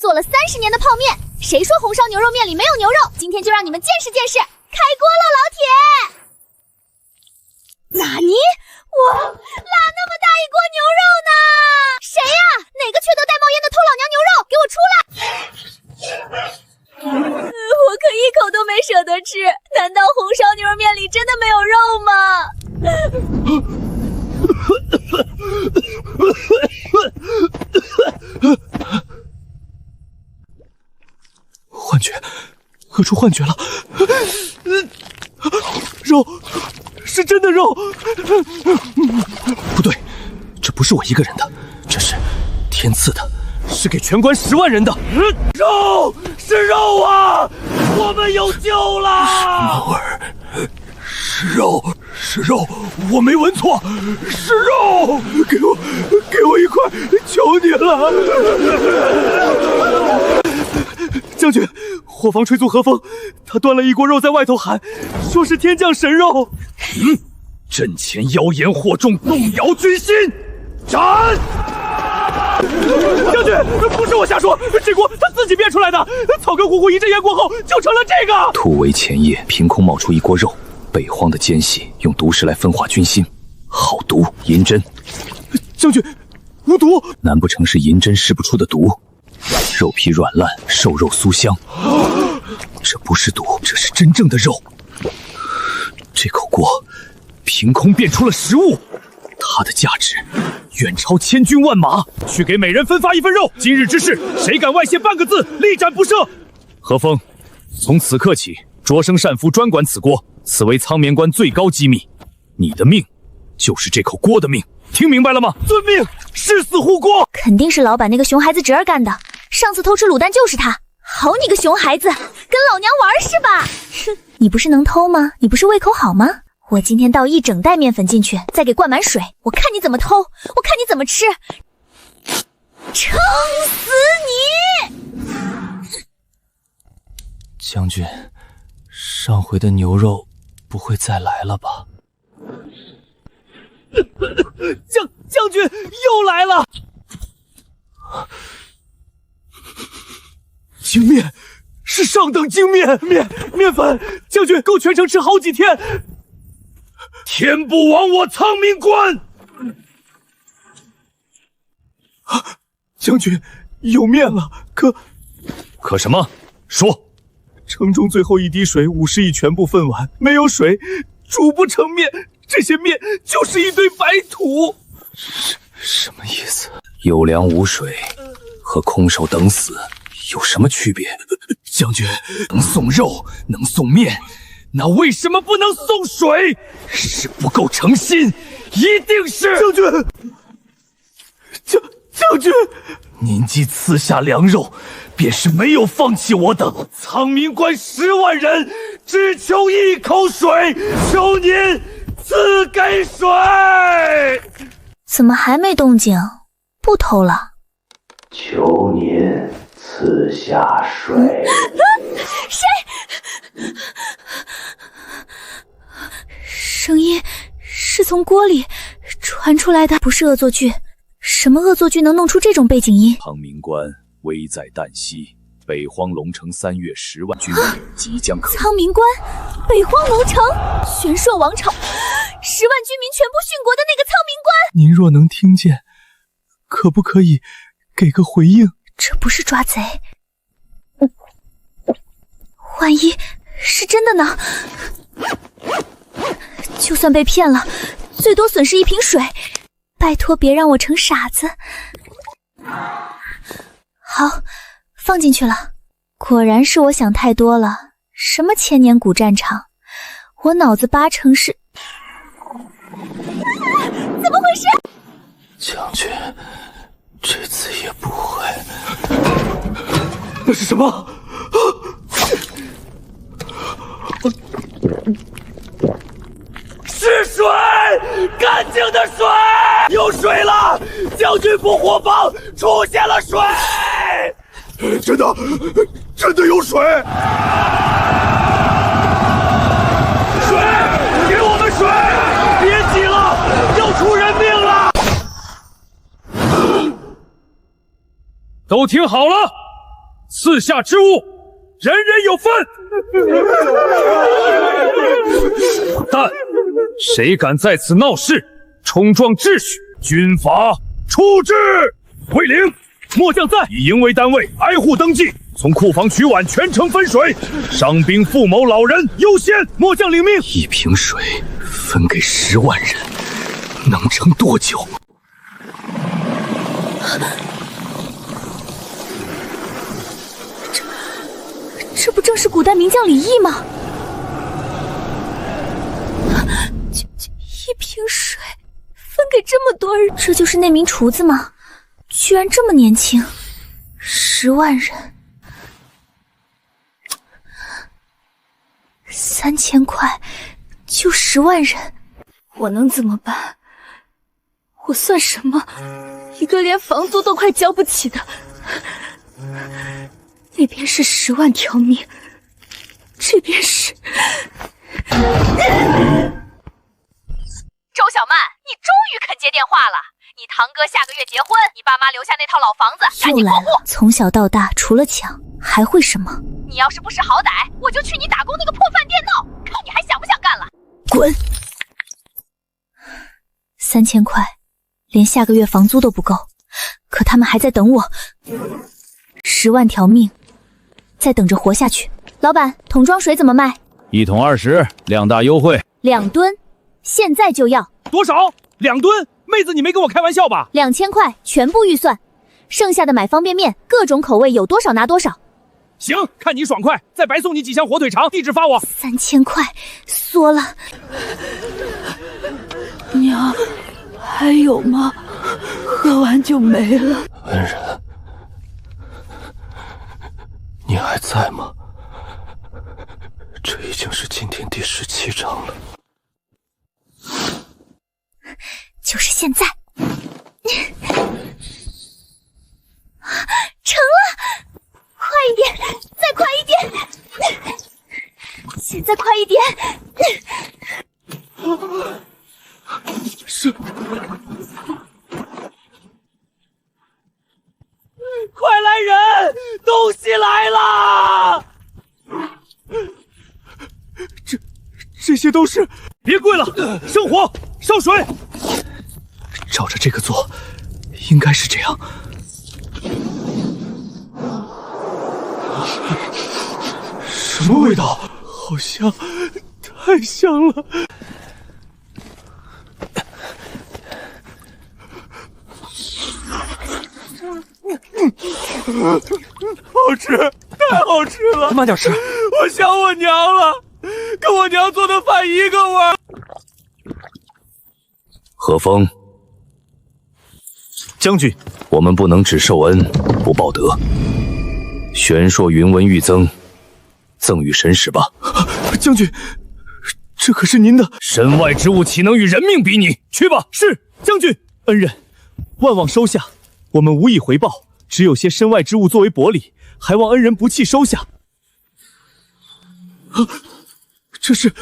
做了30年的泡面，谁说红烧牛肉面里没有牛肉？今天就让你们见识见识！开锅喽，老铁！纳尼？我拉那么大一锅牛肉呢？谁呀？哪个缺德带冒烟的偷老娘牛肉？给我出来！我可一口都没舍得吃，难道红烧牛肉面里真的没有肉吗？幻觉，喝出幻觉了！肉，是真的肉！不对，这不是我一个人的，这是天赐的，是给全关10万人的。肉是肉啊！我们有救了！猫儿，是肉，是肉，我没闻错，是肉！给我一块，求你了！将军，伙房吹奏和风，他端了一锅肉在外头喊，说是天降神肉。阵前妖言惑众，动摇军心，斩！将军，不是我瞎说，这锅他自己变出来的。草根呼呼一阵烟过后，就成了这个。突围前夜，凭空冒出一锅肉，北荒的奸细用毒食来分化军心，好毒！银针，将军，无毒。难不成是银针试不出的毒？肉皮软烂，瘦肉酥香，这不是毒，这是真正的肉。这口锅凭空变出了食物，它的价值远超千军万马。去给每人分发1份肉。今日之事，谁敢外泄半个字，立斩不赦。何风，从此刻起，擢升单夫专管此锅，此为苍绵关最高机密。你的命，就是这口锅的命，听明白了吗？遵命，誓死护锅。肯定是老板那个熊孩子侄儿干的，上次偷吃卤蛋就是他。好你个熊孩子，跟老娘玩是吧？哼，你不是能偷吗？你不是胃口好吗？我今天倒1整袋面粉进去，再给灌满水，我看你怎么偷，我看你怎么吃，撑死你！将军，上回的牛肉不会再来了吧？将军又来了！精面，是上等精面，面粉，将军够全城吃好几天。天不亡我苍冥关！将军有面了，可什么？说。城中最后一滴水50亿全部分完，没有水煮不成面，这些面就是一堆白土。什么意思？有粮无水和空手等死有什么区别？将军能送肉，能送面，那为什么不能送水？是不够诚心，一定是将军。将军，您既赐下粮肉，便是没有放弃我等。苍冥关10万人，只求一口水，求您赐给水。怎么还没动静？不偷了？求您赐下水。谁？声音是从锅里传出来的，不是恶作剧。什么恶作剧能弄出这种背景音？苍冥关危在旦夕，北荒龙城3月10万军队即将可。苍冥关，北荒龙城，玄朔王朝，10万军民全部殉国的那个苍冥关。您若能听见，可不可以给个回应？这不是抓贼，万一是真的呢？就算被骗了，最多损失1瓶水。拜托别让我成傻子。好，放进去了。果然是我想太多了，什么千年古战场，我脑子80%是……怎么回事？将军，这次也不会。那是什么？是水，干净的水，有水了！将军府伙房出现了水，真的有水！水，给我们水！别挤了，要出人命了！都听好了，赐下之物，人人有份。但谁敢在此闹事，冲撞秩序，军法处置。卫灵，末将在，以营为单位，挨户登记，从库房取碗，全城分水，伤兵父母老人优先。末将领命。1瓶水分给10万人，能撑多久？这不正是古代名将李毅吗？1瓶水分给这么多人，这就是那名厨子吗？居然这么年轻，10万人，3000块就10万人，我能怎么办？我算什么？一个连房租都快交不起的。那边是10万条命，这边是……周小曼，你终于肯接电话了。你堂哥下个月结婚，你爸妈留下那套老房子，赶紧过户。从小到大，除了抢，还会什么？你要是不识好歹，我就去你打工那个破饭店闹，看你还想不想干了。滚！3000块，连下个月房租都不够，可他们还在等我。10万条命，在等着活下去。老板，桶装水怎么卖？1桶20，量大优惠。2吨，现在就要。多少？2吨？妹子，你没跟我开玩笑吧？2000块，全部预算，剩下的买方便面，各种口味有多少拿多少。行，看你爽快，再白送你几箱火腿肠，地址发我。3000块，缩了。娘，还有吗？喝完就没了。恩人，你还在吗？这已经是今天第17章了。就是现在。成了，快一点，再快一点，现在快一点。是，快来人，东西来了！这些都是，别跪了，生火，烧水。照着这个做，应该是这样。什么味道？好香，太香了！好吃，太好吃了！慢点吃。我想我娘了，跟我娘做的饭一个味儿。何风，将军，我们不能只受恩不报德。玄朔云纹玉甑，赠与神使吧。将军，这可是您的身外之物，岂能与人命比拟？去吧。是，将军。恩人，万望收下，我们无以回报，只有些身外之物作为薄礼，还望恩人不弃收下。这是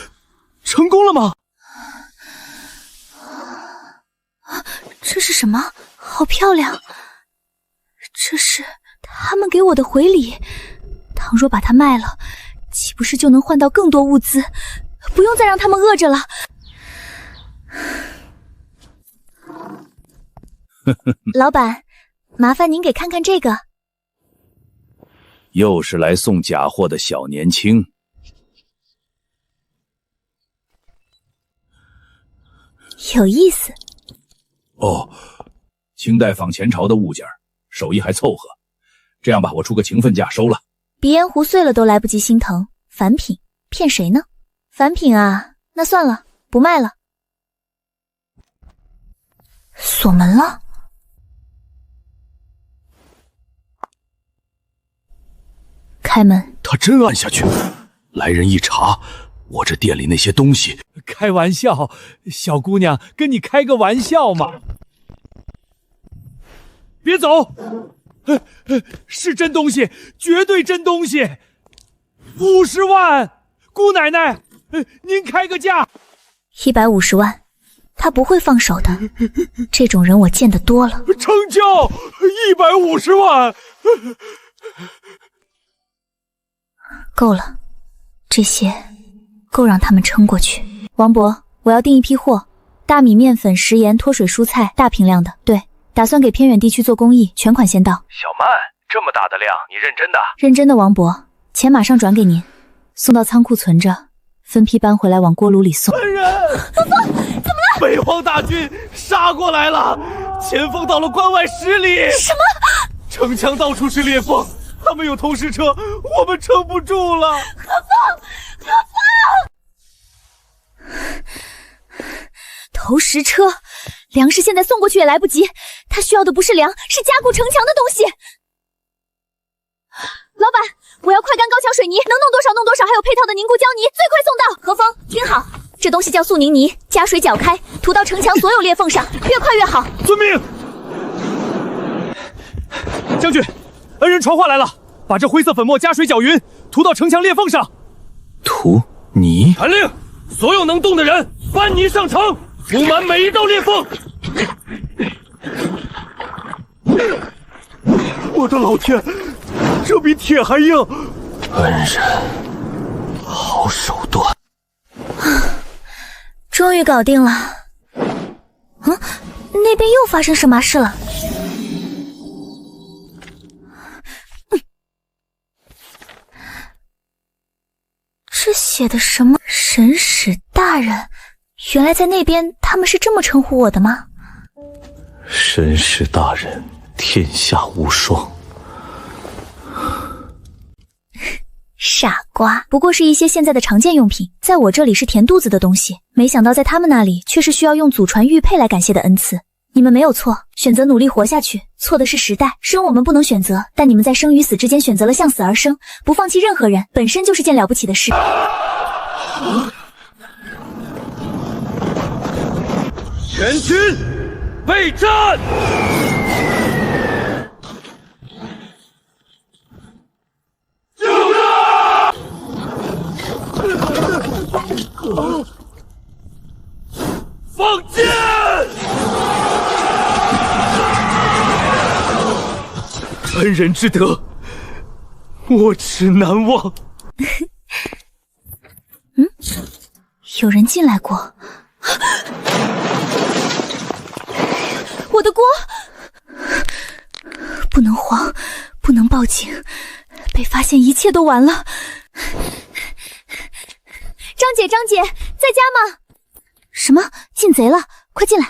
成功了吗？这是什么？好漂亮！这是他们给我的回礼。倘若把它卖了，岂不是就能换到更多物资？不用再让他们饿着了。老板，麻烦您给看看这个。又是来送假货的小年轻。有意思。哦，清代仿前朝的物件，手艺还凑合。这样吧，我出个情分价收了。鼻烟壶碎了都来不及心疼，反品骗谁呢？反品啊，那算了，不卖了。锁门了。开门。他真按下去，来人一查，我这店里那些东西……开玩笑，小姑娘，跟你开个玩笑嘛。别走，是真东西，绝对真东西，50万，姑奶奶，您开个价。150万，他不会放手的，这种人我见得多了。成交，150万。够了，这些够让他们撑过去。王伯，我要订一批货，大米、面粉、食盐、脱水蔬菜，大批量的。对，打算给偏远地区做公益，全款先到。小曼，这么大的量，你认真的？认真的，王伯，钱马上转给您，送到仓库存着，分批搬回来往锅炉里送。恩人，峰峰，怎么了？北荒大军杀过来了，前锋到了关外10里。什么？城墙到处是裂缝，他们有投石车，我们撑不住了。何峰，何峰！投石车，粮食现在送过去也来不及，他需要的不是粮，是加固城墙的东西。老板，我要快干高强水泥，能弄多少弄多少，还有配套的凝固胶泥，最快送到。何峰，听好，这东西叫速凝泥，加水搅开，涂到城墙所有裂缝上，越快越好。遵命。将军，恩人传话来了，把这灰色粉末加水搅匀，涂到城墙裂缝上。涂泥？传令，所有能动的人搬泥上城，涂满每一道裂缝。我的老天，这比铁还硬！恩人，好手段！终于搞定了。那边又发生什么事了？这写的什么？神使大人？原来在那边他们是这么称呼我的吗？神使大人，天下无双。傻瓜，不过是一些现在的常见用品，在我这里是填肚子的东西，没想到在他们那里却是需要用祖传玉佩来感谢的恩赐。你们没有错，选择努力活下去，错的是时代。生我们不能选择，但你们在生与死之间选择了向死而生，不放弃任何人，本身就是件了不起的事。全军备战！放箭！恩人之德，我耻难忘。有人进来过。我的锅！不能慌，不能报警，被发现一切都完了。张姐，张姐，在家吗？什么？进贼了？快进来！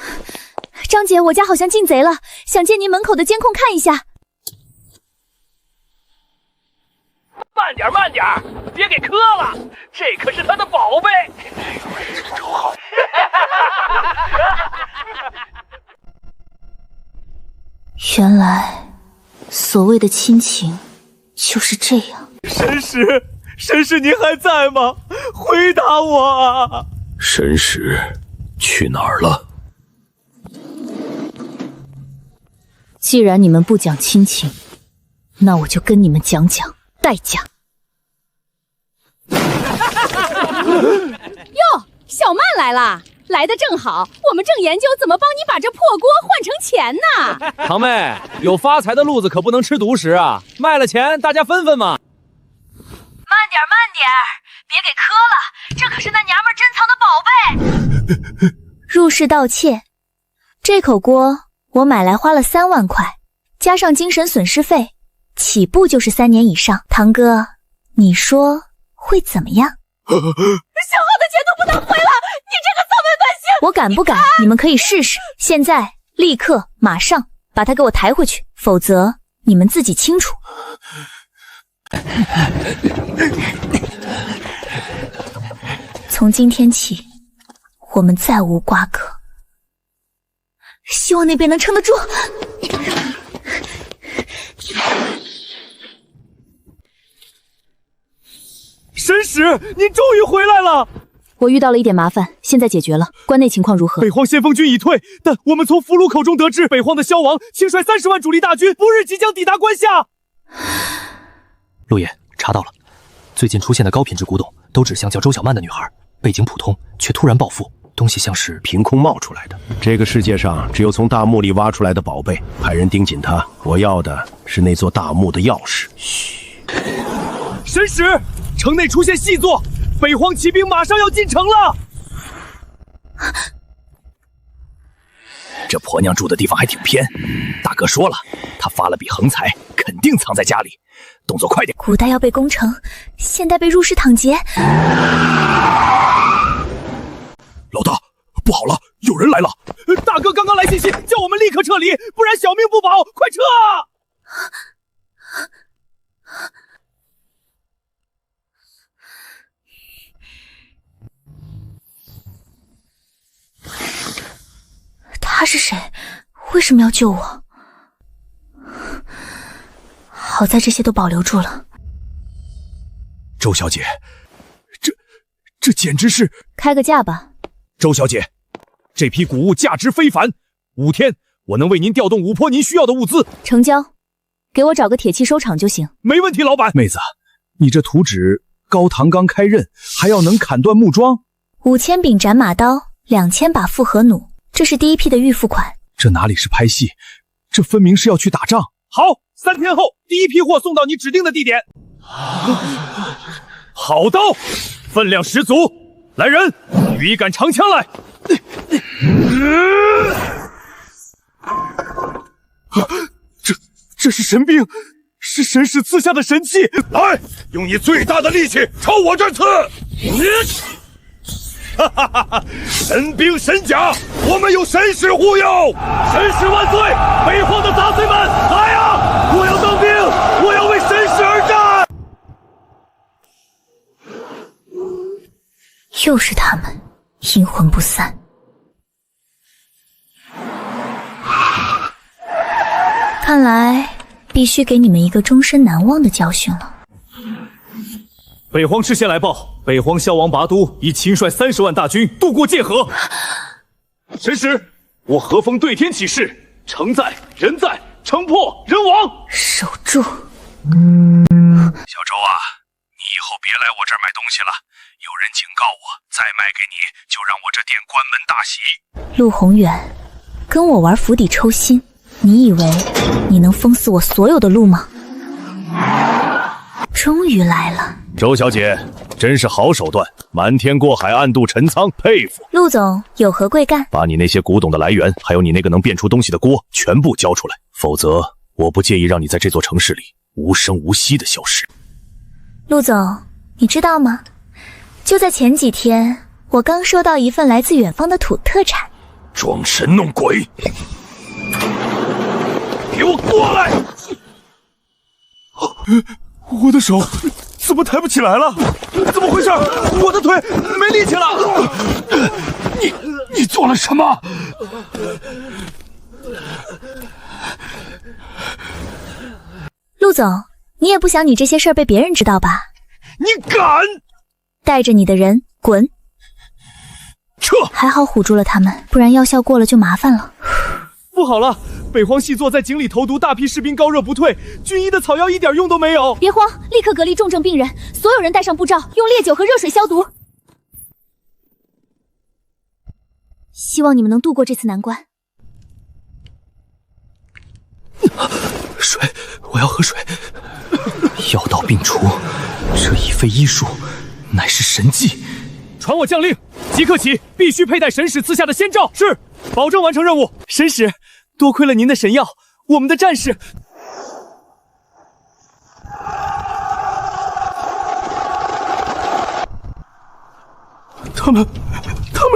张姐，我家好像进贼了，想借您门口的监控看一下。慢点，慢点，别给磕了，这可是他的宝贝。原来，所谓的亲情就是这样。神使，神使，您还在吗？回答我啊！神使去哪儿了？既然你们不讲亲情，那我就跟你们讲讲代价。哟，小曼来啦！来得正好，我们正研究怎么帮你把这破锅换成钱呢。堂妹，有发财的路子可不能吃独食啊！卖了钱，大家分分嘛。慢点，慢点，别给磕了，这可是那娘们珍藏的宝贝。入室盗窃，这口锅我买来花了3万块，加上精神损失费，起步就是3年以上。堂哥，你说会怎么样？消耗的钱都不能回了，你这个丧门百姓！我敢不敢？你们可以试试。现在，立刻，马上把他给我抬回去，否则你们自己清楚。从今天起，我们再无瓜葛。希望那边能撑得住。神使，您终于回来了！我遇到了一点麻烦，现在解决了。关内情况如何？北荒先锋军已退，但我们从俘虏口中得知，北荒的萧王亲率30万主力大军，不日即将抵达关下。陆爷，查到了，最近出现的高品质古董都指向叫周小曼的女孩，背景普通，却突然暴富，东西像是凭空冒出来的。这个世界上只有从大墓里挖出来的宝贝，派人盯紧它。我要的是那座大墓的钥匙。嘘。神使，城内出现细作，北荒骑兵马上要进城了。这婆娘住的地方还挺偏，大哥说了，她发了笔横财，肯定藏在家里，动作快点。古代要被攻城，现代被入室抢劫。老大，不好了，有人来了！大哥刚刚来信息，叫我们立刻撤离，不然小命不保，快撤啊！他是谁？为什么要救我？好在这些都保留住了。周小姐，这简直是……开个价吧。周小姐，这批谷物价值非凡，5天我能为您调动5坡您需要的物资。成交，给我找个铁器收场就行。没问题，老板。妹子，你这图纸高堂刚开刃，还要能砍断木桩。5000柄斩马刀，2000把复合弩，这是第一批的预付款。这哪里是拍戏，这分明是要去打仗。好，3天后第一批货送到你指定的地点。好刀，分量十足。来人，取一杆长枪来。这是神兵，是神使赐下的神器。来，用你最大的力气朝我这刺！哈哈哈哈！神兵神甲，我们有神使护佑！神使万岁！北荒的杂碎们，来啊！我要当兵，我要为神使而战！又是他们，阴魂不散。看来必须给你们一个终身难忘的教训了。北荒知县来报，北荒萧王拔都已亲率30万大军渡过界河。神使，我和风对天起誓，城在人在，城破人亡。守住。小周啊，你以后别来我这儿买东西了，有人警告我，再卖给你就让我这店关门大喜。陆宏远，跟我玩釜底抽薪，你以为你能封死我所有的路吗？终于来了。周小姐，真是好手段，瞒天过海，暗度陈仓，佩服。陆总有何贵干？把你那些古董的来源，还有你那个能变出东西的锅，全部交出来，否则我不介意让你在这座城市里无声无息的消失。陆总，你知道吗？就在前几天，我刚收到一份来自远方的土特产。装神弄鬼！给我过来！我的手怎么抬不起来了？怎么回事？我的腿没力气了！你做了什么？陆总，你也不想你这些事儿被别人知道吧？你敢！带着你的人滚！撤！还好唬住了他们，不然药效过了就麻烦了。不好了，北荒细作在井里投毒，大批士兵高热不退，军医的草药一点用都没有。别慌，立刻隔离重症病人，所有人带上布罩，用烈酒和热水消毒。希望你们能度过这次难关。水，我要喝水。药到病除，这已非医术，乃是神技。传我将令，即刻起必须佩戴神使赐下的仙罩。是，保证完成任务。神使，多亏了您的神药，我们的战士。他们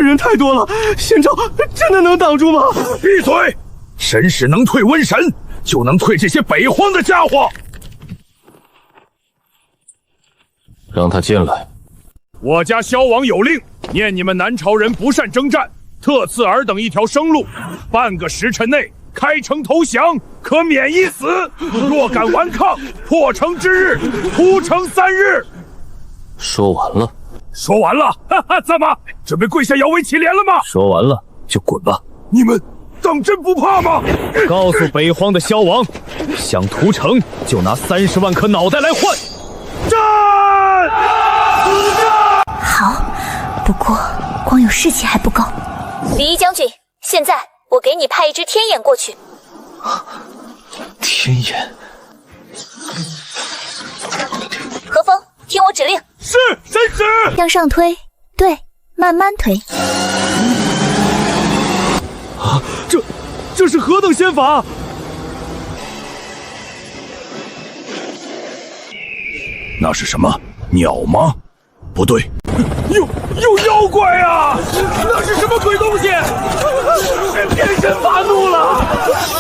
人太多了，仙罩真的能挡住吗？闭嘴！神使能退瘟神，就能退这些北荒的家伙。让他进来。我家萧王有令，念你们南朝人不善征战，特赐尔等一条生路，半个时辰内开城投降，可免一死。若敢顽抗，破城之日，屠城3日。说完了。说完了，哈哈，怎么准备跪下摇尾乞怜了吗？说完了就滚吧。你们当真不怕吗？告诉北荒的萧王，想屠城就拿30万颗脑袋来换。战！好，不过光有士气还不够。李一将军，现在我给你派一支天眼过去。天眼，何风，听我指令，是神使，向上推，对，慢慢推。啊，这是何等仙法？那是什么？鸟吗？不对，有妖怪啊！那是什么鬼东西？天神发怒了，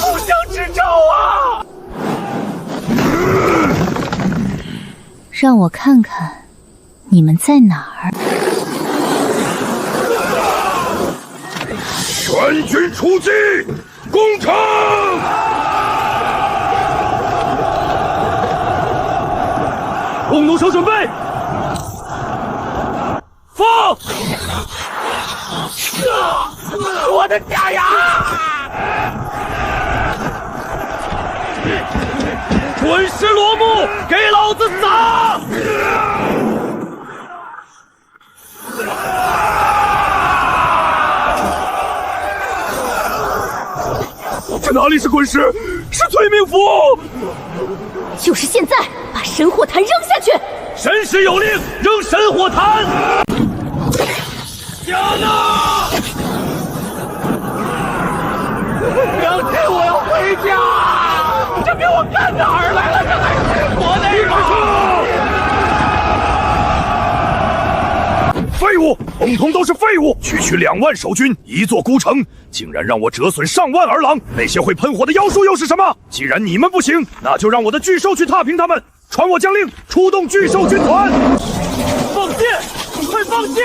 互相支招啊！让我看看你们在哪儿。全军出击，攻城！弓弩手准备，放！我的家呀！滚石罗幕，给老子撒！这哪里是滚石，是催命符！就是现在，把神火坛扔下去！神使有令，扔神火坛！加纳！娘亲，我要回家！这给我干哪儿来了？这还是国内吗？废物，统统都是废物！区区2万守军，一座孤城，竟然让我折损上万儿郎！那些会喷火的妖术又是什么？既然你们不行，那就让我的巨兽去踏平他们！传我将令，出动巨兽军团！放箭！快放箭！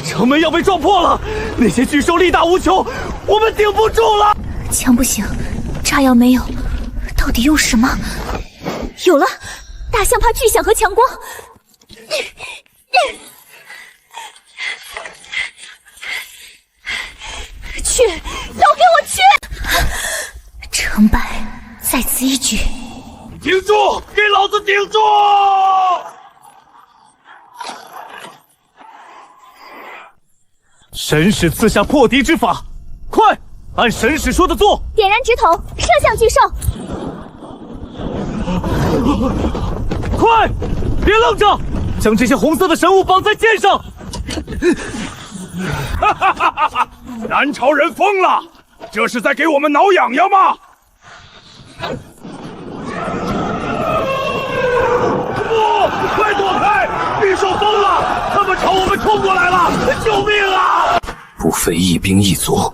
城门要被撞破了，那些巨兽力大无穷，我们顶不住了。枪不行，炸药没有，到底用什么？有了，大象怕巨响和强光。去，都给我去！成败在此一举。顶住！给老子顶住！神使赐下破敌之法，快按神使说的做！点燃指头，射向巨兽。快，别愣着，将这些红色的神物绑在箭上！哈哈哈哈哈！南朝人疯了，这是在给我们挠痒痒吗？不，快躲开！巨兽疯了，他们朝我们冲过来了！救命啊！不费一兵一卒，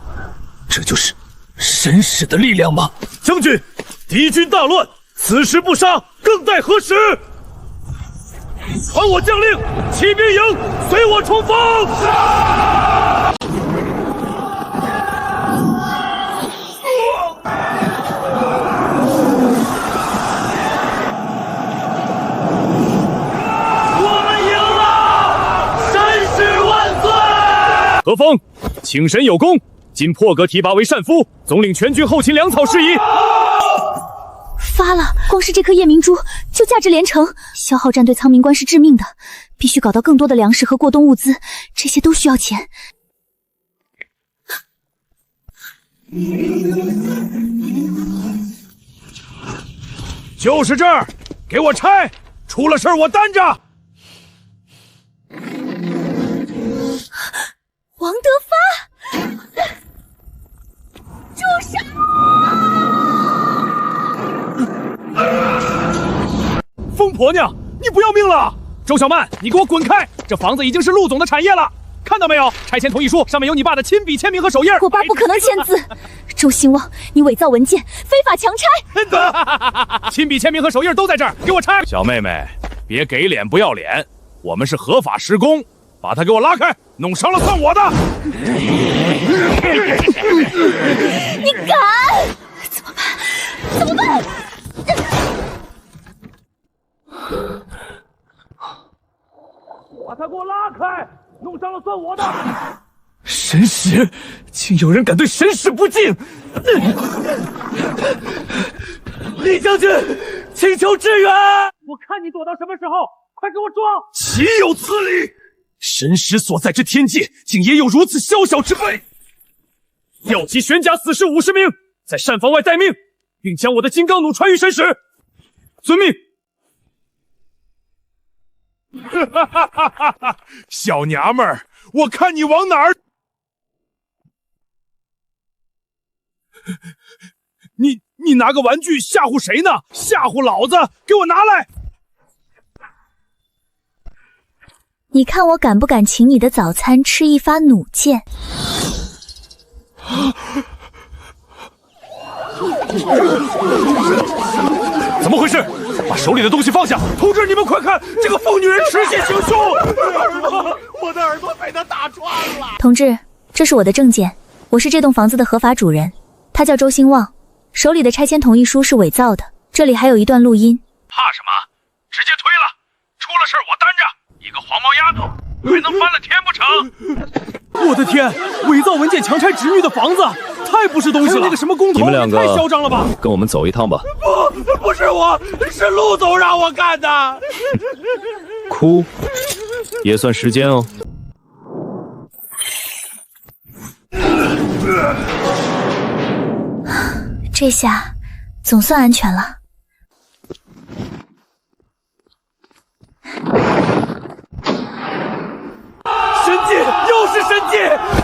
这就是神使的力量吗？将军，敌军大乱，此时不杀，更待何时？传我将令，骑兵营，随我冲锋！我们赢了！神使万岁！何风，请神有功，今破格提拔为善夫，总领全军后勤粮草事宜。发了，光是这颗夜明珠就价值连城，消耗战对苍冥关是致命的，必须搞到更多的粮食和过冬物资，这些都需要钱。就是这儿，给我拆！出了事儿我担着。王德发，住手！疯婆娘，你不要命了！周小曼，你给我滚开！这房子已经是陆总的产业了，看到没有？拆迁同意书上面有你爸的亲笔签名和手印。我爸不可能签字。周兴旺，你伪造文件，非法强拆。亲笔签名和手印都在这儿，给我拆！小妹妹，别给脸不要脸，我们是合法施工，把他给我拉开，弄伤了算我的。你敢？怎么办？怎么办？把他给我拉开，弄伤了算我的。神使，竟有人敢对神使不敬！李将军，请求支援！我看你躲到什么时候，快给我装！岂有此理！神使所在之天界，竟也有如此宵小之辈！调集玄甲死士50名，在膳房外待命，并将我的金刚弩传与神使。遵命。哈哈哈哈哈！小娘们儿，我看你往哪儿？你拿个玩具吓唬谁呢？吓唬老子！给我拿来！你看我敢不敢请你的早餐吃一发弩箭？怎么回事？把手里的东西放下！同志，你们快看，这个疯女人持械行凶！我的耳朵被他打穿了。同志，这是我的证件，我是这栋房子的合法主人，他叫周兴旺，手里的拆迁同意书是伪造的，这里还有一段录音。怕什么？直接推了！出了事我担着，一个黄毛丫头还能翻了天不成？我的天！伪造文件强拆侄女的房子，太不是东西了！那个什么工头，你们两个太嚣张了吧！跟我们走一趟吧。不是我，是陆总让我干的。哭也算时间哦。这下总算安全了。神迹，又是神迹！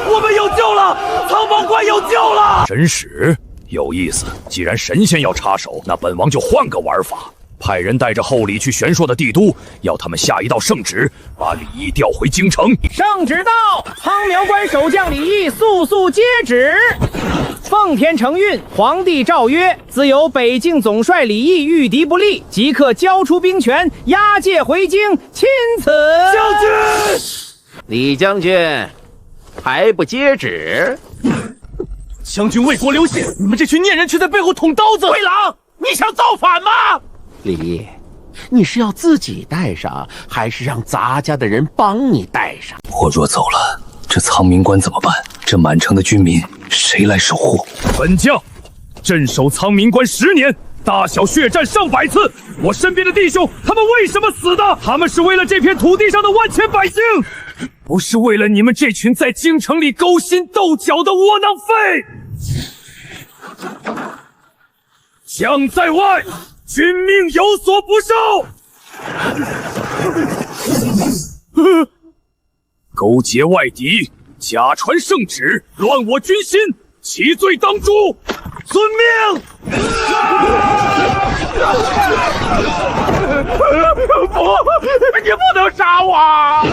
我们有救了，藏宝馆有救了！神使有意思，既然神仙要插手，那本王就换个玩法，派人带着厚礼去玄朔的帝都，要他们下一道圣旨，把李毅调回京城。圣旨到，苍苗关守将李毅速速接旨。奉天承运，皇帝诏曰：自有北境总帅李毅御敌不利，即刻交出兵权，押解回京。钦此。将军，李将军还不接旨？将军为国流血，你们这群孽人却在背后捅刀子！灰狼，你想造反吗？李毅，你是要自己带上，还是让杂家的人帮你带上？我若走了，这苍明关怎么办？这满城的军民谁来守护？本将镇守苍明关10年，大小血战上百次。我身边的弟兄，他们为什么死的？他们是为了这片土地上的万千百姓，不是为了你们这群在京城里勾心斗角的窝囊废。将在外，君命有所不受。勾结外敌，假传圣旨，乱我军心，其罪当诛。遵命。不，你不能杀我！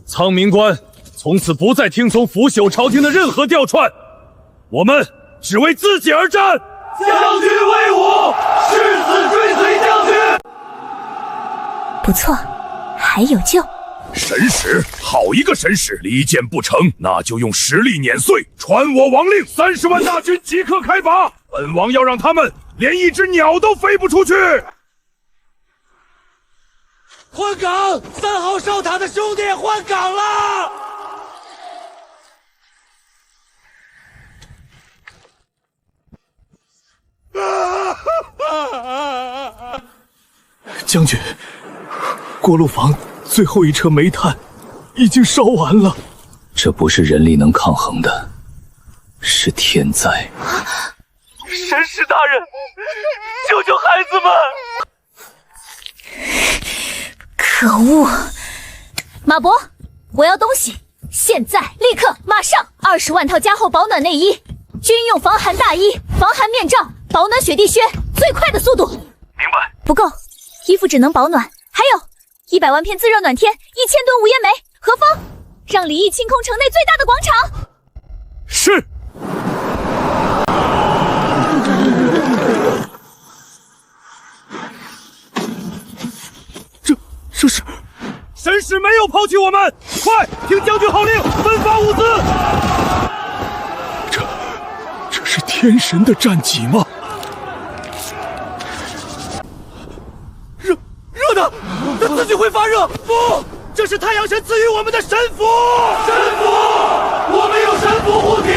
苍明关从此不再听从腐朽朝廷的任何调传，我们只为自己而战。将军威武，誓死追随将军。不错，还有救。神使，好一个神使！离间不成，那就用实力碾碎。传我王令，30万大军即刻开拔。本王要让他们连一只鸟都飞不出去。换岗，3号哨塔的兄弟换岗了。将军，锅炉房最后一车煤炭已经烧完了。这不是人力能抗衡的，是天灾。神使大人，救救孩子们！可恶！马伯，我要东西，现在立刻马上！20万套加厚保暖内衣，军用防寒大衣、防寒面罩、保暖雪地靴，最快的速度。明白。不够，衣服只能保暖。还有100万片自热暖贴，1000吨无烟煤。何风，让李毅清空城内最大的广场。是。这是神使没有抛弃我们，快听将军号令，分发物资。这是天神的战戟吗？热的，它自己会发热。不，这是太阳神赐予我们的神符。神符，我们有神符护体。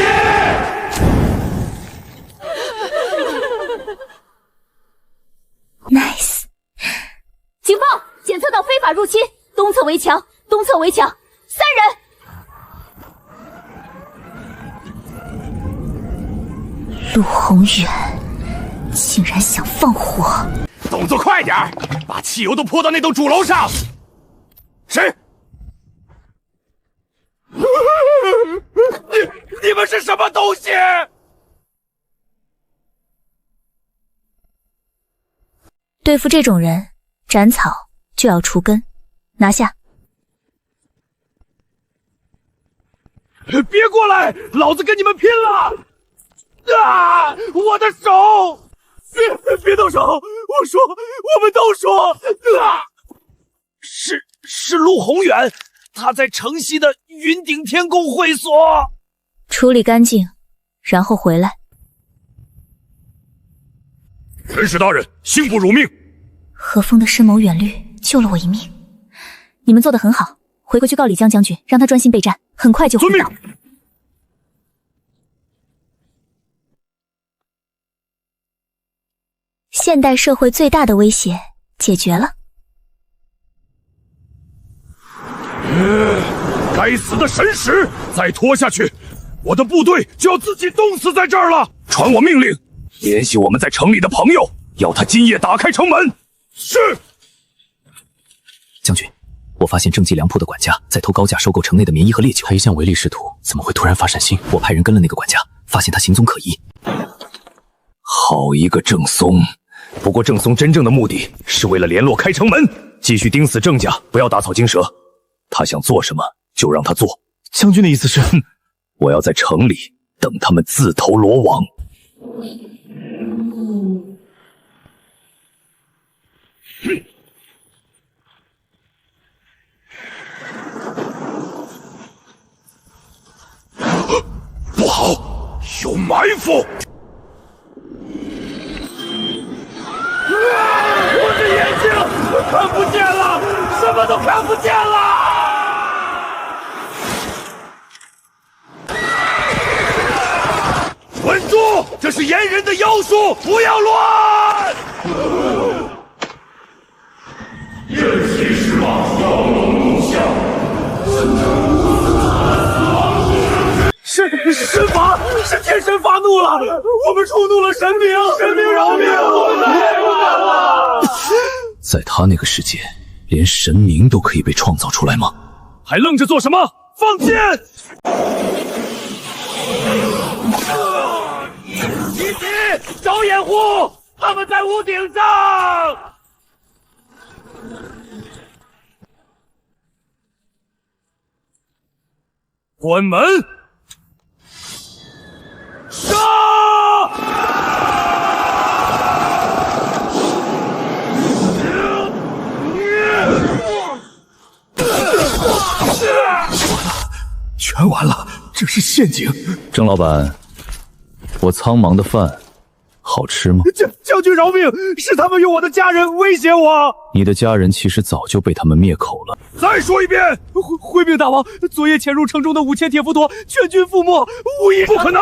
Nice， 警报！检测到非法入侵，东侧围墙，3人。陆宏远竟然想放火！动作快点儿，把汽油都泼到那栋主楼上！是。你们是什么东西？对付这种人，斩草就要除根，拿下！别过来，老子跟你们拼了！啊！我的手！别动手！我说，我们都说啊！是陆宏远，他在城西的云顶天宫会所。处理干净，然后回来。元氏大人，幸不辱命。何风的深谋远虑，救了我一命。你们做得很好，回去告李江将军，让他专心备战，很快就会到。现代社会最大的威胁解决了。该死的神使！再拖下去，我的部队就要自己冻死在这儿了。传我命令，联系我们在城里的朋友，要他今夜打开城门。是。将军，我发现正纪粮铺的管家在偷高价收购城内的棉衣和烈酒，他一向唯利是图，怎么会突然发善心？我派人跟了那个管家，发现他行踪可疑。好一个郑松！不过郑松真正的目的是为了联络开城门，继续盯死郑家，不要打草惊蛇。他想做什么就让他做。将军的意思是，我要在城里等他们自投罗网。不好，有埋伏！我的眼睛看不见了，什么都看不见了！稳住！这是阉人的妖术，不要乱！宴席时马雕龙入相，神法是天神发怒了，我们触怒了神明，神明饶命！我们太不敢了。在他那个世界，连神明都可以被创造出来吗？还愣着做什么？放箭！一起找掩护，他们在屋顶上。关门！杀！全完了，这是陷阱。郑老板，我苍茫的饭好吃吗？将军饶命！是他们用我的家人威胁我。你的家人其实早就被他们灭口了。再说一遍！回禀大王，昨夜潜入城中的5000铁浮陀全军覆没，无一不可能！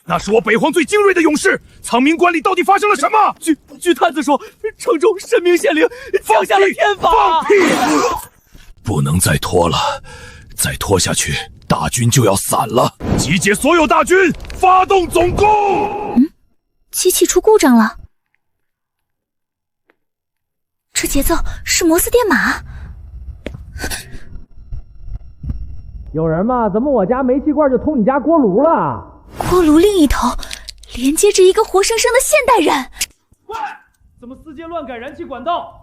那是我北荒最精锐的勇士。苍冥关里到底发生了什么？据探子说，城中神明显灵，降下了天罚。放屁！不能再拖了，再拖下去，大军就要散了。集结所有大军，发动总攻！机器出故障了，这节奏是摩斯电码。有人吗？怎么我家煤气罐就通你家锅炉了？锅炉另一头连接着一个活生生的现代人。喂，怎么私街乱改燃气管道？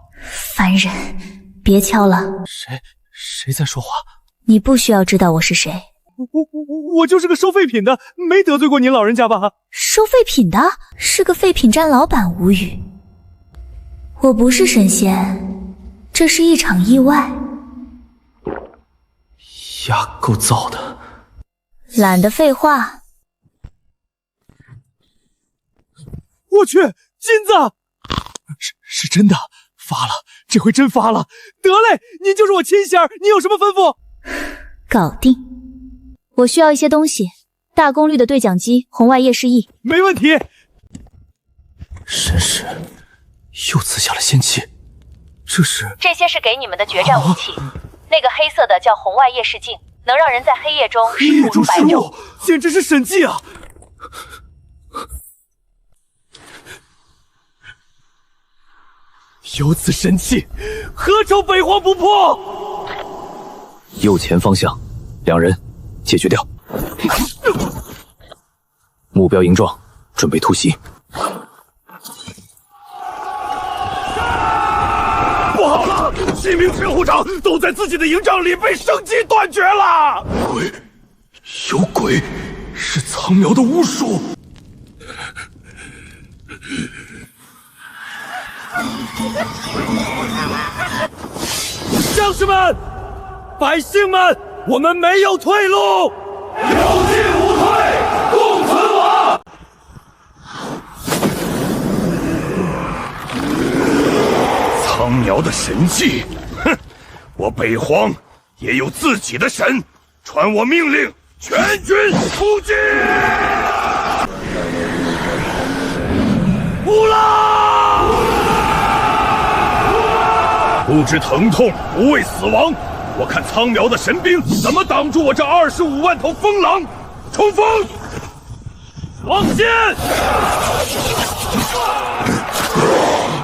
烦人，别敲了。谁在说话？你不需要知道我是谁。我就是个收废品的，没得罪过您老人家吧？收废品的是个废品站老板，无语。我不是神仙，这是一场意外。呀，够燥的。懒得废话。我去，金子！是真的，发了，这回真发了。得嘞，您就是我亲仙儿，你有什么吩咐？搞定。我需要一些东西，大功率的对讲机，红外夜视翼。没问题。神使又赐下了仙器，这些是给你们的决战武器。那个黑色的叫红外夜视镜，能让人在黑夜中视物如白昼，简直是神技啊！有此神器，何愁北荒不破？右前方向，2人解决掉。目标营状，准备突袭。不好了！7名巡护长都在自己的营帐里被生机断绝了。鬼，有鬼，是苍苗的巫术。将士们，百姓们，我们没有退路，有进无退，共存亡。苍苗的神器，哼！我北荒也有自己的神，传我命令，全军出击！乌拉！不知疼痛，不畏死亡。我看苍苗的神兵怎么挡住我这25万头风狼！冲锋！往前！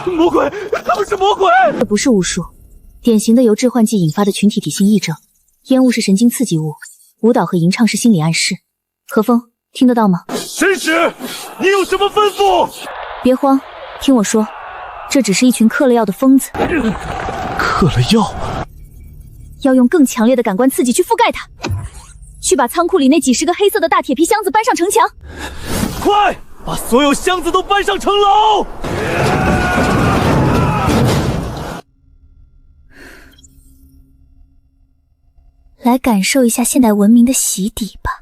魔鬼，他们是魔鬼！这不是巫术，典型的由致幻剂引发的群体体性癔症。烟雾是神经刺激物，舞蹈和吟唱是心理暗示。何风，听得到吗？神使，你有什么吩咐？别慌，听我说，这只是一群嗑了药的疯子。嗑了药，要用更强烈的感官刺激去覆盖它。去把仓库里那几10个黑色的大铁皮箱子搬上城墙。快，把所有箱子都搬上城楼！来感受一下现代文明的洗礼吧。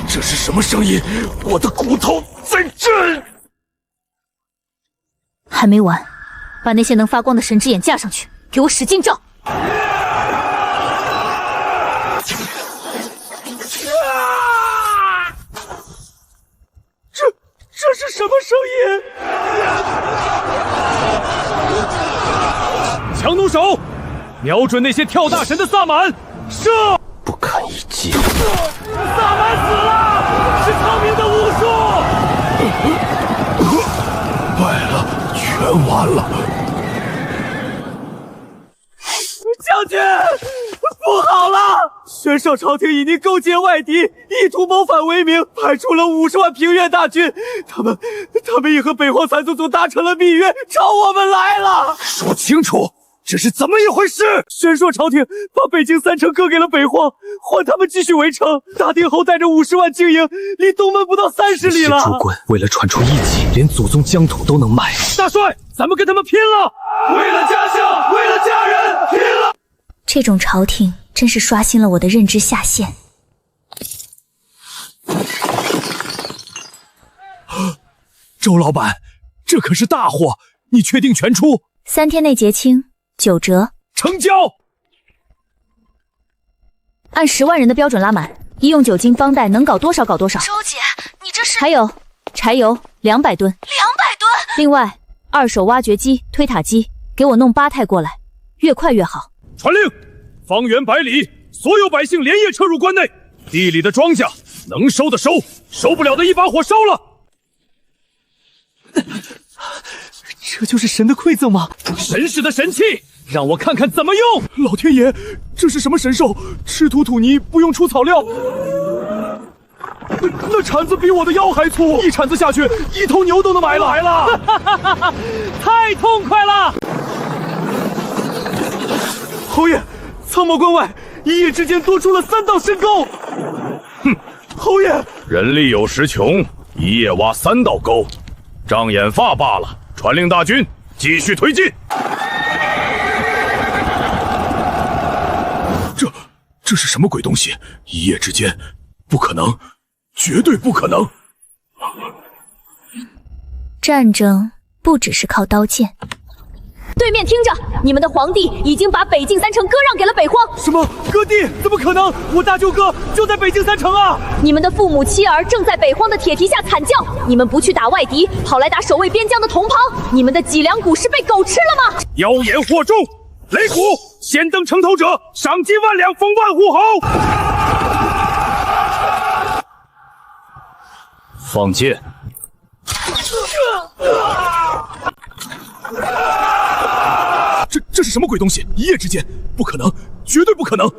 这是什么声音？我的骨头在震！还没完，把那些能发光的神之眼架上去，给我使劲照！这是什么声音？强弩手，瞄准那些跳大神的萨满，射！不堪一击！萨满死了，是苍冥的巫术！败了，全完了！将军，不好了！玄少朝廷以您勾结外敌，意图谋反为名，派出了50万平原大军，他们已和北荒三宗族达成了密约，朝我们来了！说清楚！这是怎么一回事？玄朔朝廷把北境3城割给了北荒，换他们继续围城。大定侯带着50万精营，离东门不到30里了。这些主棍为了传出义气，连祖宗疆土都能卖。大帅，咱们跟他们拼了！为了家乡，为了家人，拼了！这种朝廷真是刷新了我的认知下限。周老板，这可是大货，你确定全出？3天内结清，9折，成交。按10万人的标准拉满，医用酒精方袋能搞多少搞多少。周姐，你这是？还有柴油200吨，200吨。另外，二手挖掘机、推塔机，给我弄8台过来，越快越好。传令，方圆100里，所有百姓连夜撤入关内，地里的庄稼能收的收，收不了的一把火烧了。这就是神的馈赠吗？神使的神器，让我看看怎么用！老天爷，这是什么神兽？吃土土泥不用出草料。那铲子比我的腰还粗，一铲子下去，1头牛都能埋了。太痛快了！侯爷，苍毛关外一夜之间多出了3道深沟。哼，侯爷，人力有时穷，一夜挖3道沟，障眼法罢了。传令大军继续推进。这是什么鬼东西？一夜之间，不可能，绝对不可能！战争不只是靠刀剑。对面听着，你们的皇帝已经把北境3城割让给了北荒。什么割地？怎么可能？我大舅哥就在北境3城啊！你们的父母妻儿正在北荒的铁蹄下惨叫，你们不去打外敌，跑来打守卫边疆的同胞，你们的脊梁骨是被狗吃了吗？妖言惑众，雷虎先登城头者，赏金1万两，封万户侯。放箭！这是什么鬼东西？一夜之间，不可能，绝对不可能！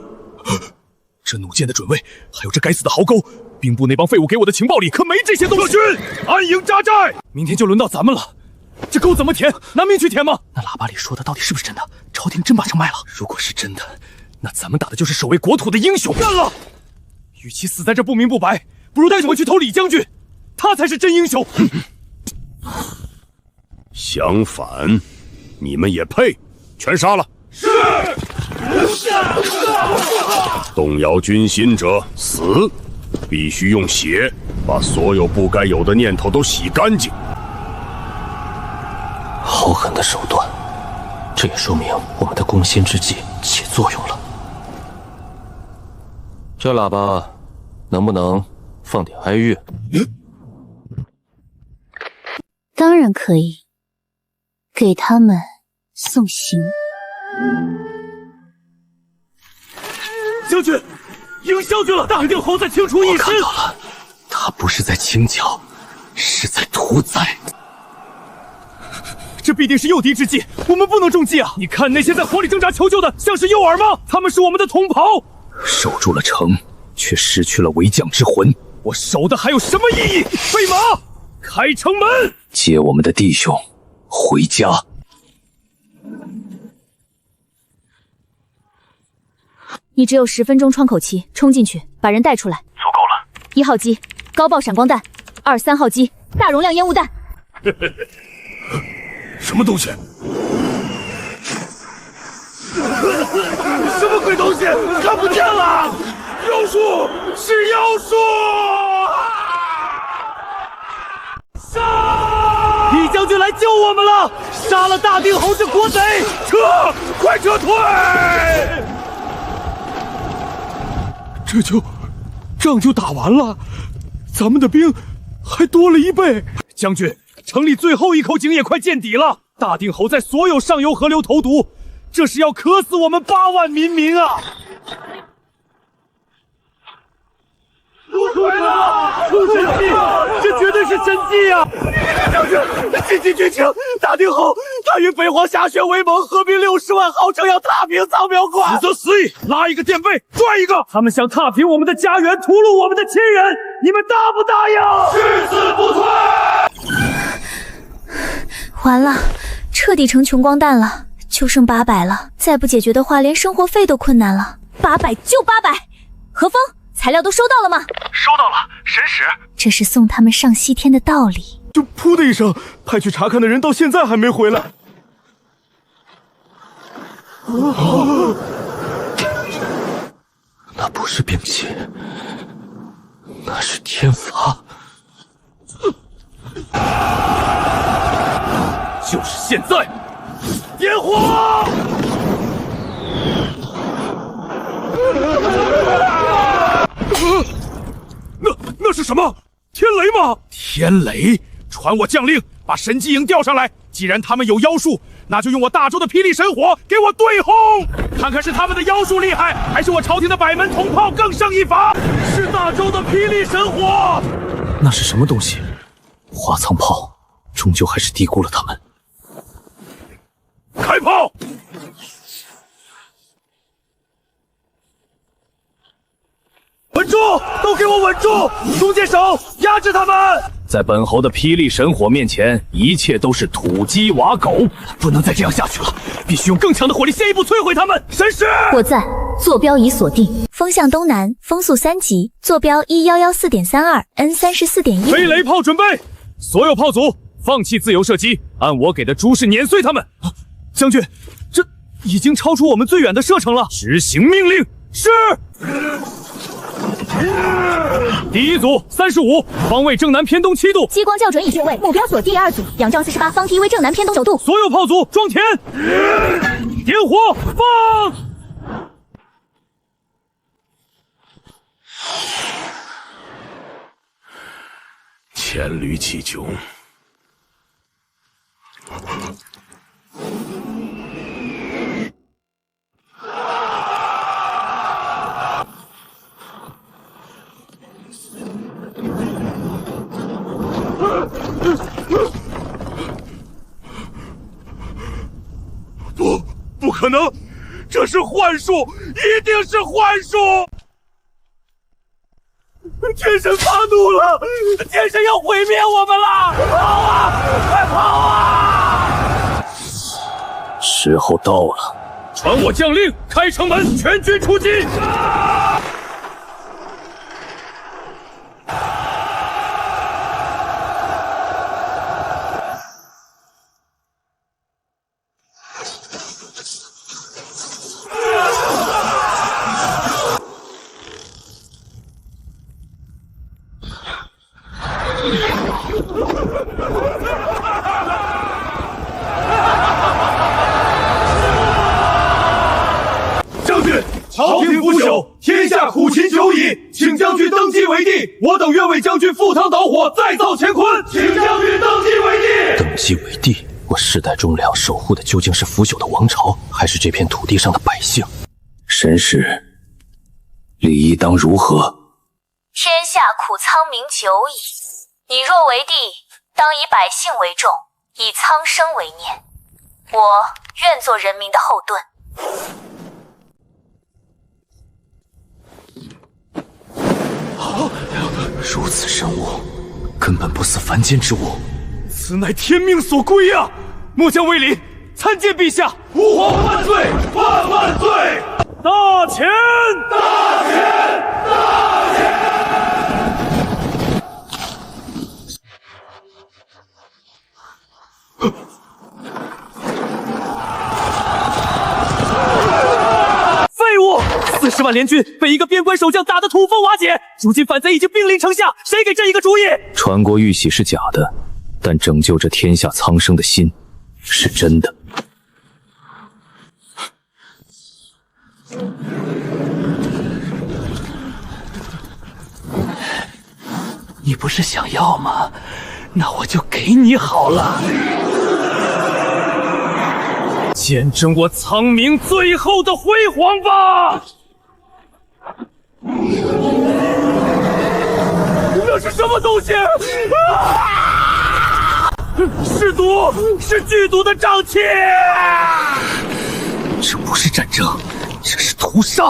这弩箭的准位，还有这该死的壕沟，兵部那帮废物给我的情报里可没这些东西。各军安营扎寨，明天就轮到咱们了。这沟怎么填？拿命去填吗？那喇叭里说的到底是不是真的？朝廷真把城卖了？如果是真的，那咱们打的就是守卫国土的英雄。干了！与其死在这不明不白，不如带着我去投李将军，他才是真英雄。相反，你们也配？全杀了！是。动摇军心者死，必须用血把所有不该有的念头都洗干净。好狠的手段，这也说明我们的攻心之计起作用了。这喇叭能不能放点哀乐？当然可以，给他们送行。将军，迎将军了！大定侯在清除异心。我看到了，他不是在清剿，是在屠宰。这必定是诱敌之计，我们不能中计啊！你看那些在火里挣扎求救的，像是诱饵吗？他们是我们的同袍，守住了城，却失去了为将之魂。我守的还有什么意义？备马，开城门，接我们的弟兄回家。你只有10分钟窗口期，冲进去把人带出来。足够了。1号机高爆闪光弹，2、3号机大容量烟雾弹。什么东西？什么鬼东西？看不见了！妖术，是妖术！杀！李将军来救我们了！杀了大定侯这国贼！撤！快撤退！仗就打完了，咱们的兵还多了1倍。将军，城里最后一口井也快见底了，大定侯在所有上游河流投毒，这是要渴死我们8万民民啊！出来了！神迹！这绝对是神迹啊！将军，紧急军情，大定侯他与北荒下血为盟，合兵60万，号称要踏平藏苗关。死则死矣，拉一个垫背，拽一个。他们想踏平我们的家园，屠戮我们的亲人，你们答不答应？誓死不退！完了，彻底成穷光蛋了，就剩800了。再不解决的话，连生活费都困难了。800就800。何风，材料都收到了吗？收到了，神使。这是送他们上西天的道理。就噗的一声，派去查看的人到现在还没回来。那不是兵器，那是天罚。就是现在，点火！那是什么？天雷吗？天雷！传我将令，把神机营调上来。既然他们有妖术，那就用我大周的霹雳神火给我对轰！看看是他们的妖术厉害，还是我朝廷的百门铜炮更胜一法？是大周的霹雳神火！那是什么东西？花苍炮，终究还是低估了他们。开炮！稳住！都给我稳住！弓箭手压制他们！在本侯的霹雳神火面前，一切都是土鸡瓦狗，不能再这样下去了，必须用更强的火力先一步摧毁他们！神使，我在，坐标已锁定，风向东南，风速3级，坐标114.32 N34.1。飞雷炮准备，所有炮组放弃自由射击，按我给的猪式碾碎他们。将军，这已经超出我们最远的射程了，执行命令。是。第一组35，方位正南偏东7度，激光校准已定位，目标锁第2组，仰仗48，方 T 为正南偏东9度。所有炮组装填，点火放。黔驴技穷。不可能，这是幻术，一定是幻术！天神发怒了，天神要毁灭我们了！跑啊，快跑啊！时候到了，传我将令，开城门，全军出击！朝廷腐朽，天下苦秦久矣，请将军登基为帝，我等愿为将军赴汤蹈火，再造乾坤。请将军登基为帝。登基为帝，我世代忠良，守护的究竟是腐朽的王朝，还是这片土地上的百姓？神使，礼义当如何？天下苦苍冥久矣，你若为帝，当以百姓为重，以苍生为念。我愿做人民的后盾。如此神物，根本不似凡间之物。此乃天命所归啊！末将魏林参见陛下。吾皇万岁，万万岁！大钱，大钱，大钱！废物！40万联军被一个边关守将打得土崩瓦解，如今反贼已经兵临城下，谁给这一个主意？传国玉玺是假的，但拯救这天下苍生的心是真的。你不是想要吗？那我就给你好了。见证我苍冥最后的辉煌吧！那是什么东西？是毒，是剧毒的瘴气！这不是战争，这是屠杀！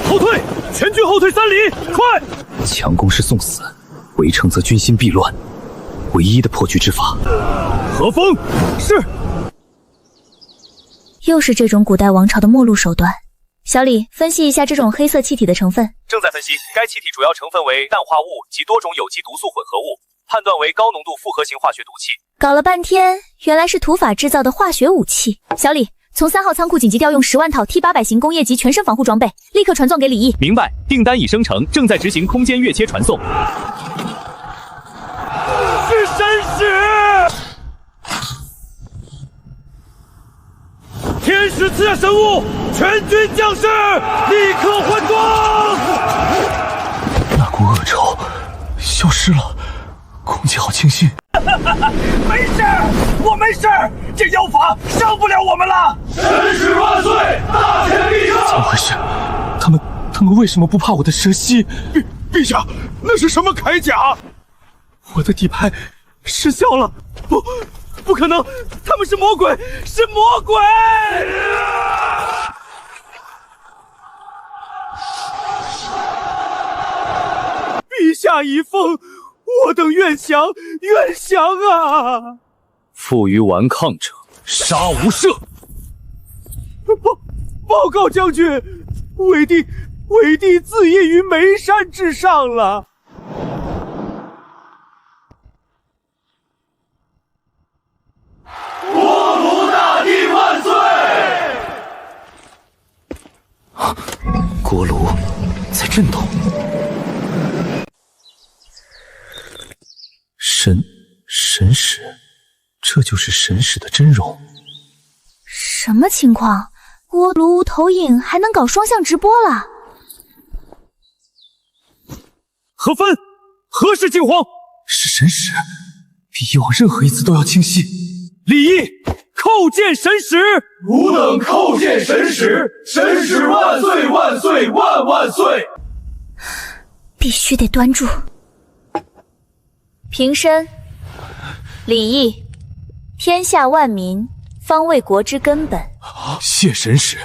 后退，全军后退3里，快！强攻是送死，围城则军心必乱。唯一的破局之法，何风是。又是这种古代王朝的末路手段。小李，分析一下这种黑色气体的成分。正在分析，该气体主要成分为氮化物及多种有机毒素混合物，判断为高浓度复合型化学毒气。搞了半天，原来是土法制造的化学武器。小李，从3号仓库紧急调用10万套 T800型工业级全身防护装备，立刻传送给李毅。明白，订单已生成，正在执行空间跃切传送。是神使！天使赐下神物，全军将士立刻换装！那股恶臭消失了，空气好清新。没事，我没事，这妖法伤不了我们了。神使万岁，大天必佑！怎么回事？他们为什么不怕我的蛇息？陛下，那是什么铠甲？我的底牌失效了！不可能，他们是魔鬼，是魔鬼！陛下已封，我等愿降啊！负隅顽抗者，杀无赦！报告将军，魏帝自缢于眉山之上了。国奴大帝万岁！锅炉在震动。神使，这就是神使的真容。什么情况？锅炉无投影还能搞双向直播了？何分？何时惊慌？是神使，比以往任何一次都要清晰。李毅，叩见神使！吾等叩见神使！神使万岁万岁万万岁！必须得端住。平身。李毅，天下万民方为国之根本。谢神使。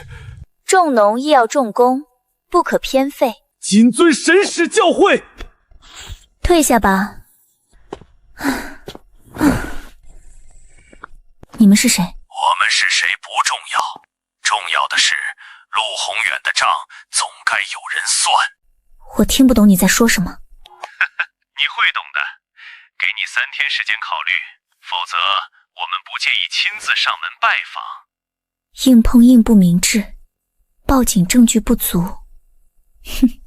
重农亦要重工，不可偏废。谨遵神使教诲。退下吧。你们是谁？我们是谁不重要，重要的是陆宏远的账总该有人算。我听不懂你在说什么。你会懂的，给你3天时间考虑，否则我们不介意亲自上门拜访。硬碰硬不明智，报警证据不足。哼。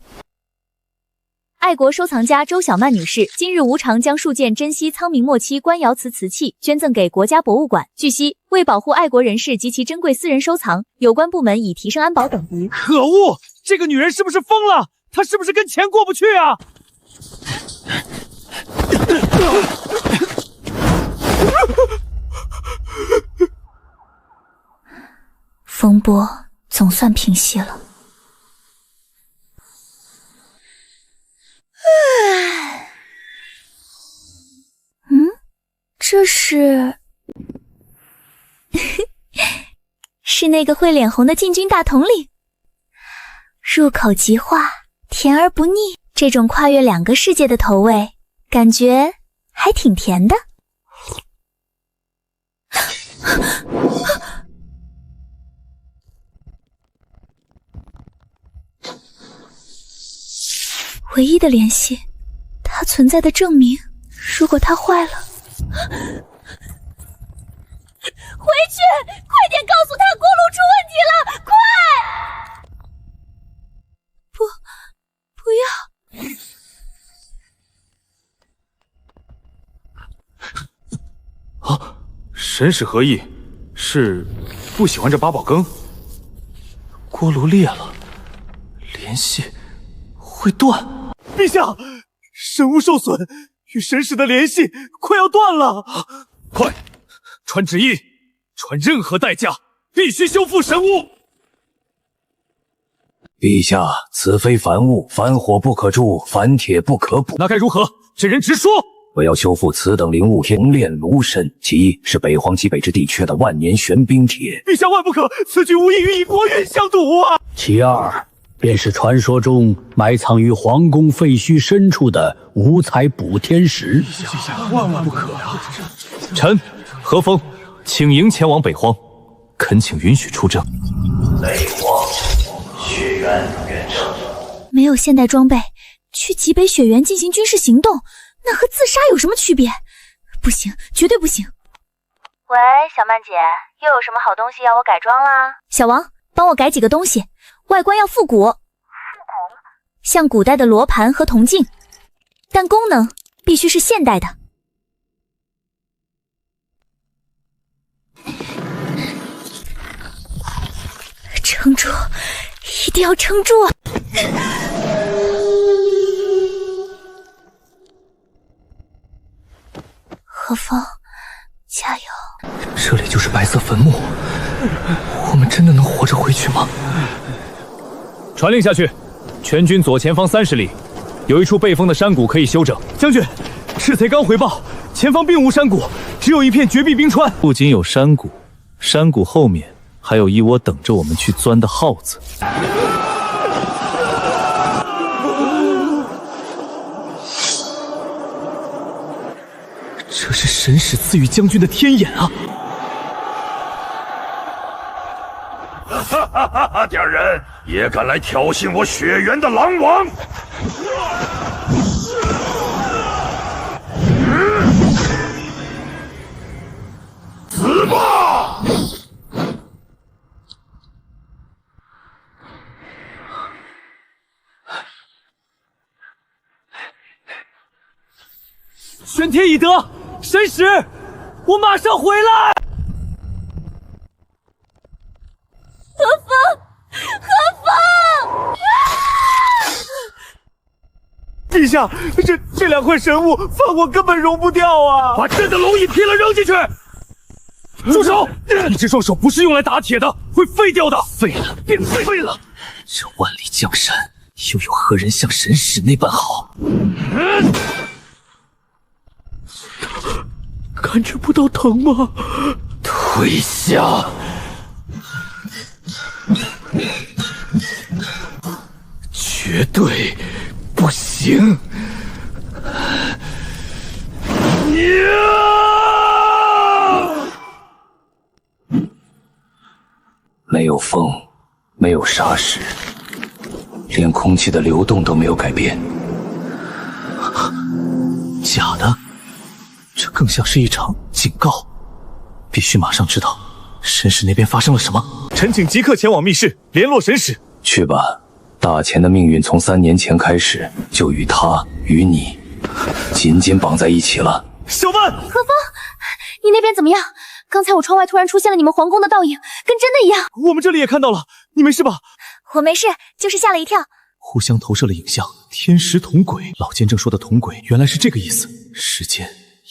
爱国收藏家周小曼女士今日无偿将数件珍稀苍明末期官窑瓷瓷器捐赠给国家博物馆。据悉，为保护爱国人士及其珍贵私人收藏，有关部门已提升安保等级。可恶，这个女人是不是疯了？她是不是跟钱过不去啊？风波总算平息了。这是是那个会脸红的禁军大统领。入口即化，甜而不腻，这种跨越2个世界的投喂，感觉还挺甜的。唯一的联系，它存在的证明，如果它坏了，回去，快点告诉他锅炉出问题了，快！不啊！要！神使何意？是不喜欢这八宝羹？锅炉裂了，联系会断。陛下，神物受损，与神使的联系快要断了。快！传旨意，传任何代价，必须修复神物。陛下，此非凡物，凡火不可铸，凡铁不可补。那该如何？这人直说。我要修复此等灵物，熔炼炉身。其一是北荒极北之地缺的万年玄冰铁，陛下万不可，此举无异于以国运相赌啊！其二便是传说中埋藏于皇宫废墟深处的五彩补天石。陛下万不可啊！臣何风，请迎前往北荒，恳请允许出征。北荒，雪原远征。没有现代装备，去极北雪原进行军事行动，那和自杀有什么区别？不行，绝对不行！喂，小曼姐，又有什么好东西要我改装啦？小王，帮我改几个东西，外观要复古，像古代的罗盘和铜镜，但功能必须是现代的。撑住，一定要撑住啊！何风，加油！这里就是白色坟墓，我们真的能活着回去吗？传令下去，全军左前方30里，有一处被封的山谷可以休整。将军，赤贼刚回报，前方并无山谷，只有一片绝壁冰川。不仅有山谷，山谷后面还有一窝等着我们去钻的耗子。这是神使赐予将军的天眼啊！哈哈哈哈！点人也敢来挑衅我雪原的狼王！死吧！玄天已得，神使，我马上回来。何风，何风！陛下，这2块神物，放火根本融不掉啊！把朕的蝼蚁劈了扔进去！住手！你这双手不是用来打铁的，会废掉的。废了便废了，这万里江山，又有何人像神使那般好？感觉不到疼吗？徒跪下！绝对不行！没有风，没有沙石，连空气的流动都没有改变。假的，这更像是一场警告。必须马上知道神使那边发生了什么。臣请即刻前往密室联络神使。去吧，大钱的命运从3年前开始就与他与你紧紧绑在一起了。小曼，何风，你那边怎么样？刚才我窗外突然出现了你们皇宫的倒影，跟真的一样。我们这里也看到了，你没事吧？我没事，就是吓了一跳。互相投射了影像，天时同轨。老监正说的同轨，原来是这个意思。时间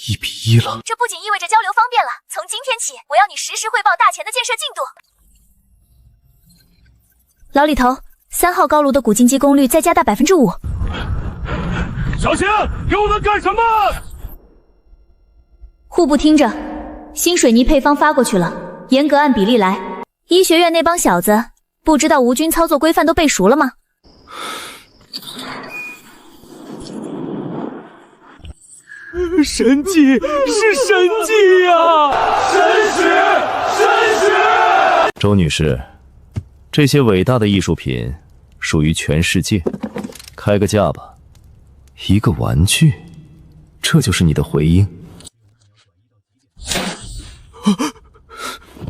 1比1了。这不仅意味着交流方便了，从今天起，我要你实时汇报大钱的建设进度。老李头，3号高炉的古金基功率再加大5%。小心，又能干什么？户部听着，新水泥配方发过去了，严格按比例来。医学院那帮小子不知道无菌操作规范都背熟了吗？神迹是神迹呀！神使，神使！周女士，这些伟大的艺术品属于全世界，开个价吧。一个玩具，这就是你的回应？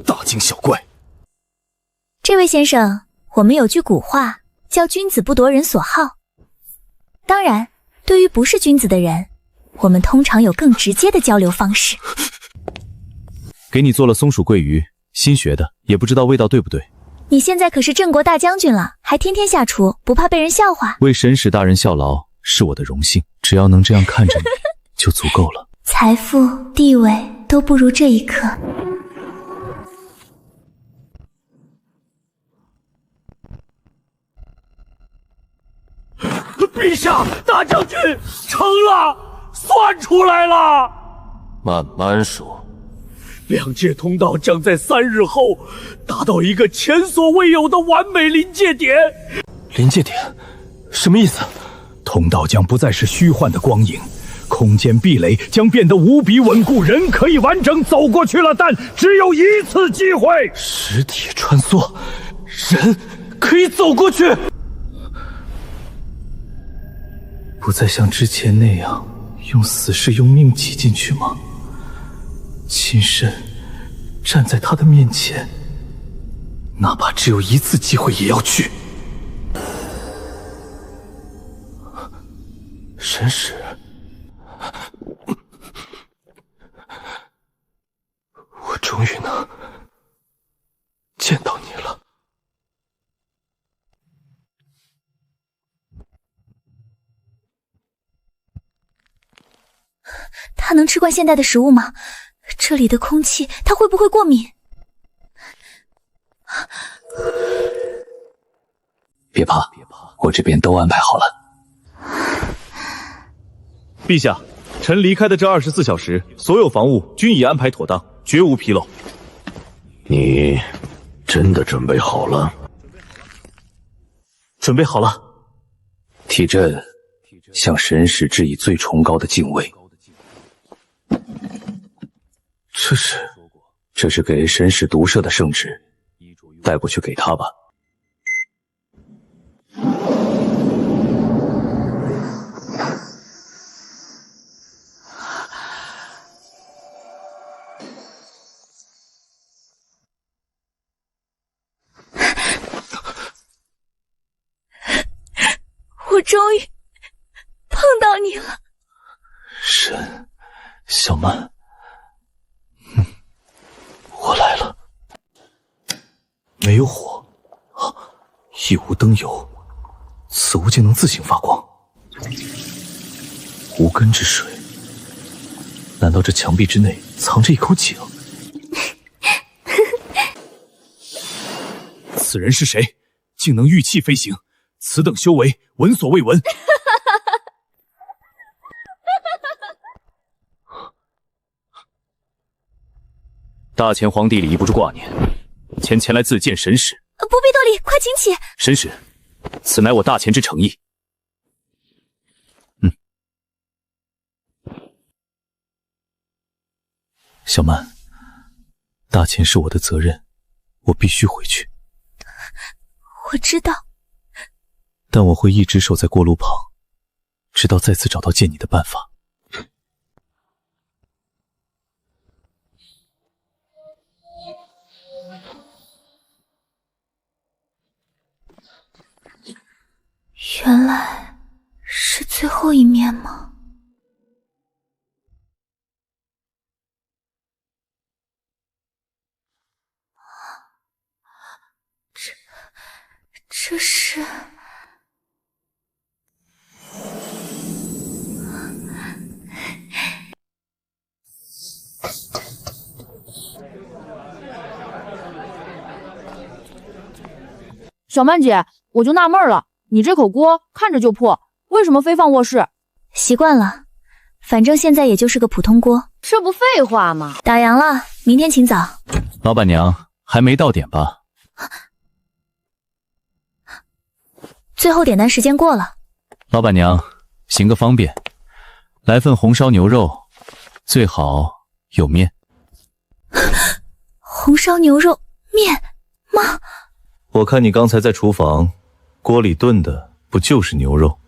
大惊小怪。这位先生，我们有句古话叫君子不夺人所好。当然，对于不是君子的人，我们通常有更直接的交流方式。给你做了松鼠桂鱼，新学的，也不知道味道对不对。你现在可是郑国大将军了，还天天下厨，不怕被人笑话？为神使大人效劳是我的荣幸，只要能这样看着你就足够了。财富、地位都不如这一刻。陛下，大将军成了，算出来了。慢慢说。两界通道将在3日后达到一个前所未有的完美临界点。临界点？什么意思？通道将不再是虚幻的光影，空间壁垒将变得无比稳固，人可以完整走过去了，但只有一次机会。实体穿梭，人可以走过去，不再像之前那样用死士用命挤进去吗？亲身站在他的面前，哪怕只有1次机会也要去。神使，我终于能见到你了。他能吃惯现代的食物吗？这里的空气，他会不会过敏？别怕，我这边都安排好了。陛下，臣离开的这24小时，所有防务均已安排妥当，绝无纰漏。你真的准备好了？准备好了。体朕向神使致以最崇高的敬畏。这是给神使毒舍的圣旨，带过去给他吧。我终于碰到你了，神，小曼。我来了。没有火，亦无灯油，此物竟能自行发光。无根之水，难道这墙壁之内藏着一口井？此人是谁？竟能御气飞行？此等修为，闻所未闻。大前皇帝礼仪不住挂念，前来自见神使。不必多礼，快请起。神使，此乃我大前之诚意。小曼，大前是我的责任，我必须回去。我知道，但我会一直守在锅炉旁，直到再次找到见你的办法。原来是最后一面吗？这是……小曼姐，我就纳闷了，你这口锅看着就破，为什么非放卧室？习惯了，反正现在也就是个普通锅。这不废话吗？打烊了，明天请早。老板娘，还没到点吧？最后点单时间过了。老板娘，行个方便，来份红烧牛肉，最好有面。红烧牛肉面吗？我看你刚才在厨房，锅里炖的不就是牛肉？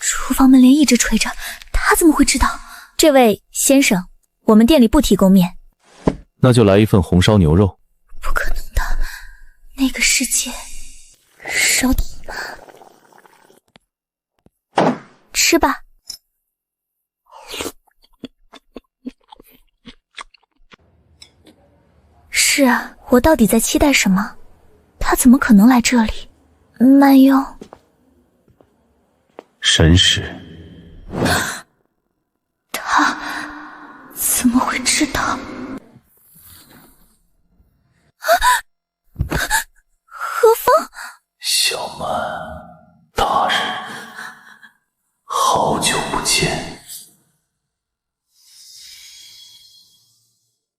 厨房门帘一直吹着，他怎么会知道？这位先生，我们店里不提供面。那就来一份红烧牛肉。不可能的，那个世界烧的。吃吧。是啊，我到底在期待什么？他怎么可能来这里？慢用。神使。